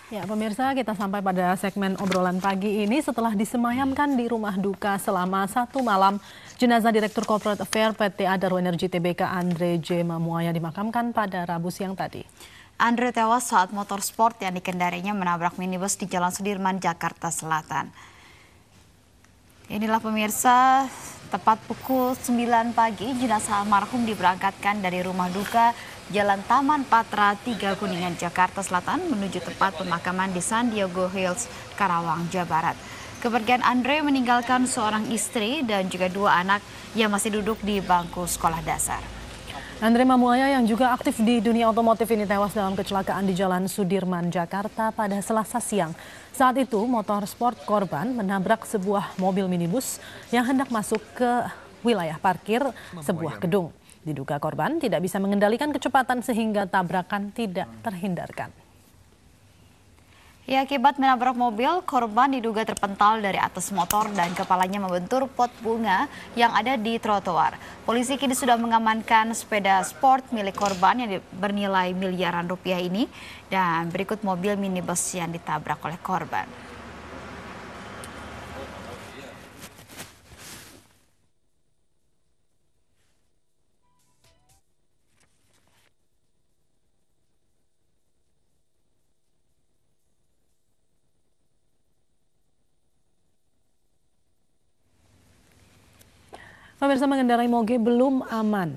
Ya, pemirsa, kita sampai pada segmen obrolan pagi ini setelah disemayamkan di rumah duka selama 1 malam. Jenazah Direktur Corporate Affairs PT Adaro Energi Tbk Andre J. Mamuaya dimakamkan pada Rabu siang tadi. Andre tewas saat motor sport yang dikendarinya menabrak minibus di Jalan Sudirman, Jakarta Selatan. Inilah pemirsa, tepat pukul 9 pagi jenazah almarhum diberangkatkan dari rumah duka Jalan Taman Patra 3 Kuningan, Jakarta Selatan menuju tempat pemakaman di San Diego Hills, Karawang, Jawa Barat. Kepergian Andre meninggalkan seorang istri dan juga 2 anak yang masih duduk di bangku sekolah dasar. Andre Mamuaya yang juga aktif di dunia otomotif ini tewas dalam kecelakaan di Jalan Sudirman, Jakarta pada Selasa siang. Saat itu motor sport korban menabrak sebuah mobil minibus yang hendak masuk ke wilayah parkir sebuah gedung. Diduga korban tidak bisa mengendalikan kecepatan sehingga tabrakan tidak terhindarkan. Ya, akibat menabrak mobil, korban diduga terpental dari atas motor dan kepalanya membentur pot bunga yang ada di trotoar. Polisi kini sudah mengamankan sepeda sport milik korban yang bernilai miliaran rupiah ini dan berikut mobil minibus yang ditabrak oleh korban. Pemirsa, mengendarai moge belum aman.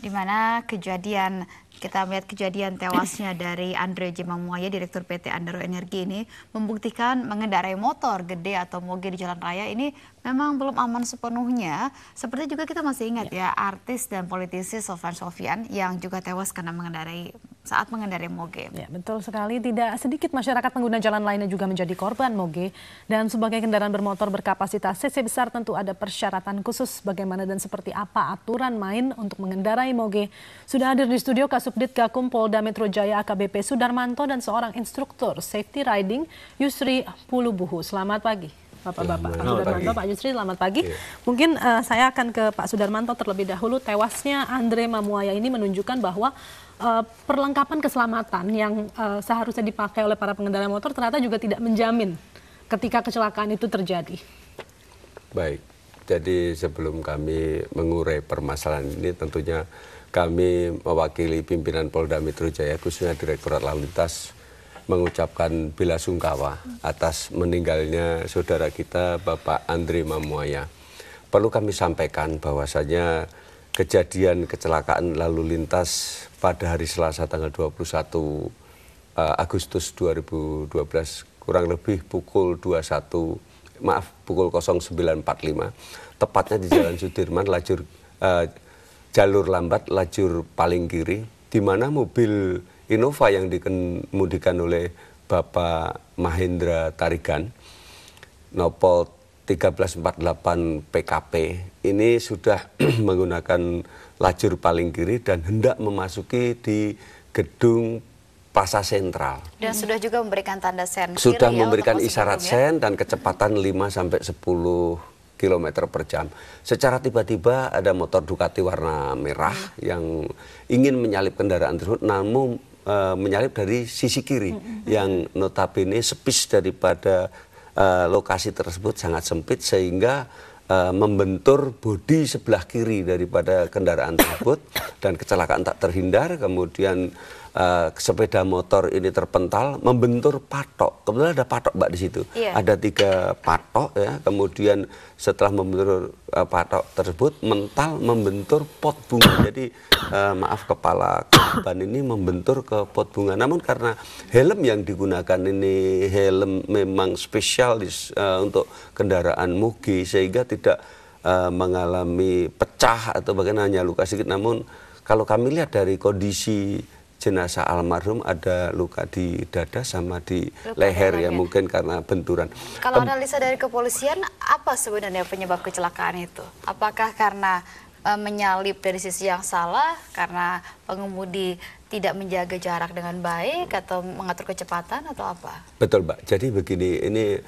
Di mana kita melihat kejadian tewasnya dari Andre J. Mamuaya, Direktur PT Adaro Energi ini membuktikan mengendarai motor gede atau moge di jalan raya ini memang belum aman sepenuhnya. Seperti juga kita masih ingat ya artis dan politisi Sofyan Sofyan yang juga tewas karena saat mengendarai moge. Ya, betul sekali. Tidak sedikit masyarakat pengguna jalan lainnya juga menjadi korban moge. Dan sebagai kendaraan bermotor berkapasitas cc besar tentu ada persyaratan khusus bagaimana dan seperti apa aturan main untuk mengendarai moge. Sudah hadir di studio Kasubdit Gakum Polda Metro Jaya AKBP Sudarmanto dan seorang instruktur safety riding Yusri Pulubuhu. Selamat pagi. Bapak-bapak, Pak Sudarmanto, Pak Yusri, selamat pagi. Mungkin saya akan ke Pak Sudarmanto terlebih dahulu. Tewasnya Andre Mamuaya ini menunjukkan bahwa perlengkapan keselamatan yang seharusnya dipakai oleh para pengendara motor ternyata juga tidak menjamin ketika kecelakaan itu terjadi. Baik, jadi sebelum kami mengurai permasalahan ini tentunya kami mewakili pimpinan Polda Metro Jaya khususnya Direktorat Lalu Lintas mengucapkan bela sungkawa atas meninggalnya saudara kita Bapak Andre Mamuaya. Perlu kami sampaikan bahwasanya kejadian kecelakaan lalu lintas pada hari Selasa tanggal 21 Agustus 2012 kurang lebih pukul 09.45 tepatnya di Jalan Sudirman jalur lambat lajur paling kiri di mana mobil Innova yang dikemudikan oleh Bapak Mahendra Tarigan Nopol 1348 PKP ini sudah menggunakan lajur paling kiri dan hendak memasuki di gedung Plaza Sentral. Dan sudah juga memberikan tanda sen. Sudah memberikan isyarat sen dan kecepatan 5-10 km per jam. Secara tiba-tiba ada motor Ducati warna merah yang ingin menyalip kendaraan tersebut namun menyalip dari sisi kiri yang notabene sepis daripada lokasi tersebut sangat sempit sehingga membentur bodi sebelah kiri daripada kendaraan tersebut dan kecelakaan tak terhindar. Kemudian sepeda motor ini terpental membentur patok. Kebetulan ada patok Mbak di situ. Ada 3 patok ya. Kemudian setelah membentur patok tersebut mental membentur pot bunga. Jadi maaf kepala korban ini membentur ke pot bunga. Namun karena helm yang digunakan ini helm memang spesialis untuk kendaraan moge sehingga tidak mengalami pecah atau bagaimana hanya luka sedikit. Namun kalau kami lihat dari kondisi jenazah almarhum ada luka di dada sama di leher ya mungkin karena benturan. Kalau analisa dari kepolisian apa sebenarnya penyebab kecelakaan itu? Apakah karena menyalip dari sisi yang salah, karena pengemudi tidak menjaga jarak dengan baik atau mengatur kecepatan atau apa? Betul Mbak, jadi begini, ini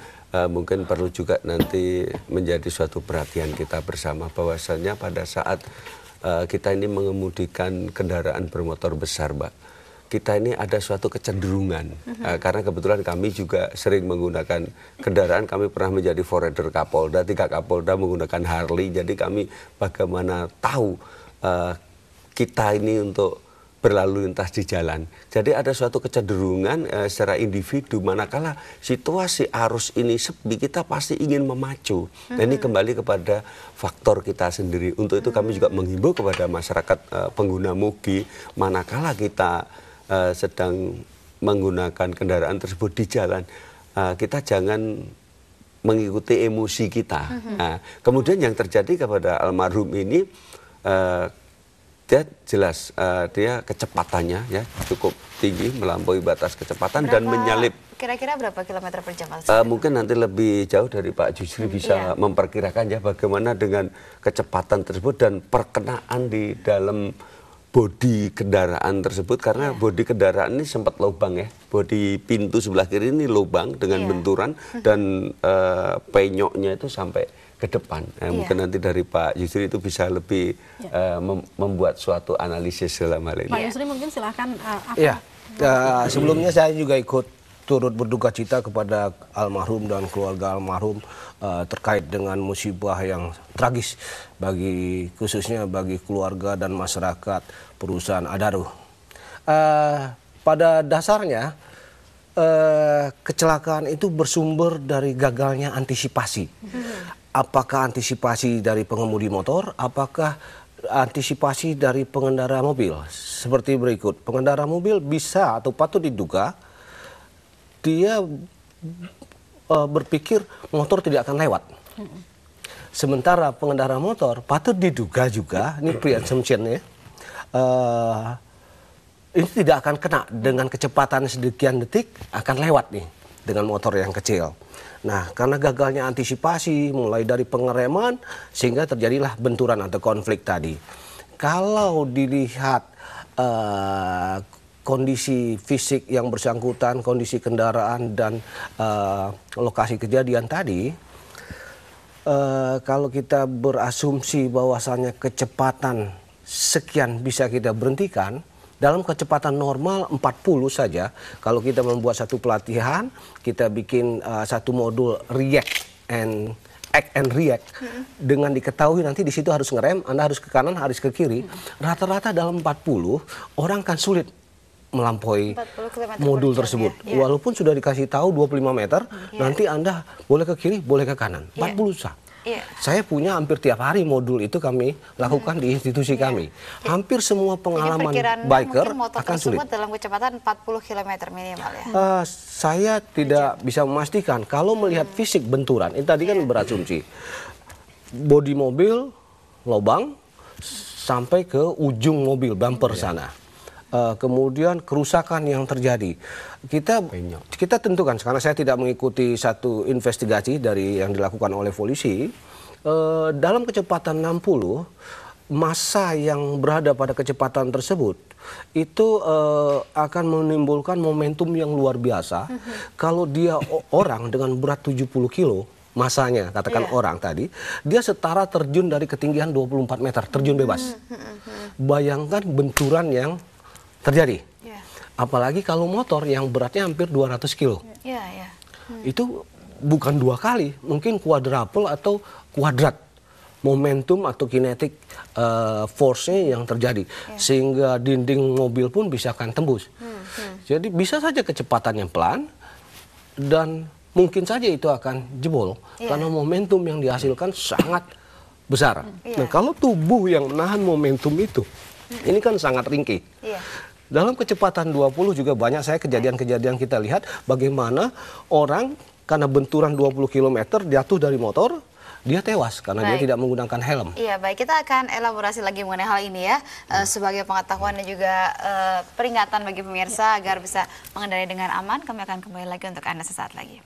mungkin perlu juga nanti menjadi suatu perhatian kita bersama bahwasannya pada saat kita ini mengemudikan kendaraan bermotor besar Mbak, kita ini ada suatu kecenderungan karena kebetulan kami juga sering menggunakan kendaraan. Kami pernah menjadi forwarder Kapolda, 3 Kapolda menggunakan Harley, jadi kami bagaimana tahu kita ini untuk berlalu lintas di jalan. Jadi ada suatu kecenderungan secara individu, manakala situasi arus ini sepi, kita pasti ingin memacu. Nah, ini kembali kepada faktor kita sendiri. Untuk itu kami juga menghimbau kepada masyarakat pengguna Mugi, manakala kita sedang menggunakan kendaraan tersebut di jalan, kita jangan mengikuti emosi kita. Nah, kemudian yang terjadi kepada almarhum ini, dia jelas dia kecepatannya ya cukup tinggi, melampaui batas kecepatan dan menyalip. Kira-kira berapa kilometer per jam? Mungkin nanti lebih jauh dari Pak Jusri bisa memperkirakan ya bagaimana dengan kecepatan tersebut dan perkenaan di dalam bodi kendaraan tersebut, karena bodi kendaraan ini sempat lubang ya, bodi pintu sebelah kiri ini lubang dengan benturan dan penyoknya itu sampai ke depan. Mungkin nanti dari Pak Yusri itu bisa lebih membuat suatu analisis dalam hal ini. Pak Yusri mungkin silahkan. Sebelumnya saya juga ikut turut berduka cita kepada almarhum dan keluarga almarhum terkait dengan musibah yang tragis khususnya bagi keluarga dan masyarakat perusahaan Adaro. Pada dasarnya kecelakaan itu bersumber dari gagalnya antisipasi. Apakah antisipasi dari pengemudi motor, apakah antisipasi dari pengendara mobil? Seperti berikut, pengendara mobil bisa atau patut diduga dia berpikir motor tidak akan lewat. Sementara pengendara motor patut diduga juga, ini pre-assumption ya, ini tidak akan kena dengan kecepatan sekian detik, akan lewat nih dengan motor yang kecil. Nah, karena gagalnya antisipasi mulai dari pengereman sehingga terjadilah benturan atau konflik tadi. Kalau dilihat kondisi fisik yang bersangkutan, kondisi kendaraan dan lokasi kejadian tadi, kalau kita berasumsi bahwasannya kecepatan sekian bisa kita berhentikan, dalam kecepatan normal 40 saja, kalau kita membuat satu pelatihan, kita bikin satu modul act and react, dengan diketahui nanti di situ harus ngerem, Anda harus ke kanan, harus ke kiri, rata-rata dalam 40 orang kan sulit melampaui modul tersebut. Walaupun sudah dikasih tahu 25 meter, nanti Anda boleh ke kiri, boleh ke kanan, 40 sah. Saya punya hampir tiap hari modul itu kami lakukan di institusi kami. Hampir semua pengalaman biker akan sulit. Dalam kecepatan 40 km minimal ya? Saya tidak bisa memastikan. Kalau melihat fisik benturan, ini tadi kan berasumsi. Bodi mobil, lubang, sampai ke ujung mobil, bumper sana. Kemudian kerusakan yang terjadi, kita tentukan, karena saya tidak mengikuti satu investigasi dari yang dilakukan oleh polisi, dalam kecepatan 60 massa yang berada pada kecepatan tersebut itu akan menimbulkan momentum yang luar biasa. Kalau dia orang dengan berat 70 kilo masanya, katakan orang tadi, dia setara terjun dari ketinggian 24 meter, terjun bebas. Bayangkan benturan yang terjadi. Apalagi kalau motor yang beratnya hampir 200 kilo. Itu bukan 2 kali, mungkin quadruple atau kuadrat momentum atau kinetic force-nya yang terjadi. Sehingga dinding mobil pun bisa akan tembus. Jadi bisa saja kecepatannya pelan dan mungkin saja itu akan jebol. Karena momentum yang dihasilkan sangat besar. Nah, kalau tubuh yang menahan momentum itu, ini kan sangat ringkih. Dalam kecepatan 20 juga banyak saya kejadian-kejadian kita lihat bagaimana orang karena benturan 20 km jatuh dari motor, dia tewas karena dia tidak menggunakan helm. Iya, baik, kita akan elaborasi lagi mengenai hal ini ya, sebagai pengetahuan dan juga peringatan bagi pemirsa agar bisa mengendarai dengan aman. Kami akan kembali lagi untuk Anda sesaat lagi.